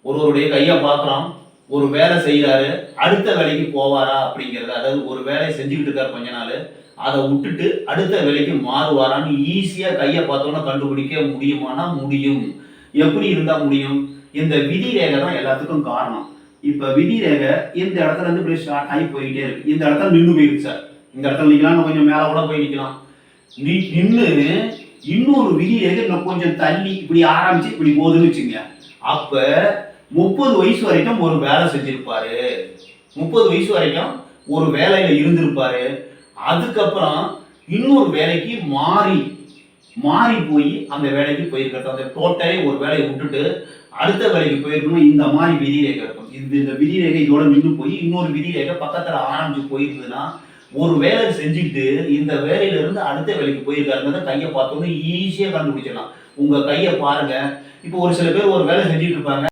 ஒருவருடைய கையை பார்க்குறோம், ஒரு வேலை செய்கிறாரு, அடுத்த வேலைக்கு போவாரா அப்படிங்கிறது, அதாவது ஒரு வேலையை செஞ்சுக்கிட்டு இருக்காரு கொஞ்ச நாள், அதை விட்டுட்டு அடுத்த வேலைக்கு மாறுவாரான்னு ஈஸியாக கையை பார்த்தோன்னா கண்டுபிடிக்க முடியுமானா முடியும். எப்படி இருந்தால் முடியும்? இந்த விதி ரேகை தான் எல்லாத்துக்கும் காரணம். இப்போ விதி ரேகை இந்த இடத்துல இருந்து இப்படி ஸ்டார்ட் ஆகி போயிட்டே இருக்கு. இந்த இடத்துல நின்று போயிருக்கு சார். இந்த இடத்துல நிற்கலாம், கொஞ்சம் மேலே கூட போய் நிற்கலாம். நின்று இன்னொரு விதி ரேகை இன்னும் கொஞ்சம் தள்ளி இப்படி ஆரம்பிச்சு இப்படி போகுதுன்னு வச்சுங்க. அப்ப 30 வயசு வரைக்கும் ஒரு வேலை செஞ்சிருப்பாரு. 30 வயசு வரைக்கும் ஒரு வேலையில இருந்திருப்பாரு. அதுக்கப்புறம் இன்னொரு வேலைக்கு மாறி போய் அந்த வேலைக்கு போயிருக்காரு. அந்த டோட்டலே ஒரு வேலையை விட்டுட்டு அடுத்த வேலைக்கு போயிருக்கணும். இந்த மாதிரி விதி ரேகை இருக்கும். இந்த விதி ரேகை இதோட நின்று போய் இன்னொரு விதி ரேகை பக்கத்துல ஆரம்பிச்சு போயிருந்ததுன்னா, ஒரு வேலை செஞ்சுட்டு இந்த வேலையில இருந்து அடுத்த வேலைக்கு போயிருக்காருங்கிறத கையை பார்த்தோன்னு ஈஸியா கண்டுபிடிச்சிடலாம். உங்க கையை பாருங்க. இப்போ ஒரு சில பேர் ஒரு வேலை செஞ்சுட்டு இருப்பாங்க.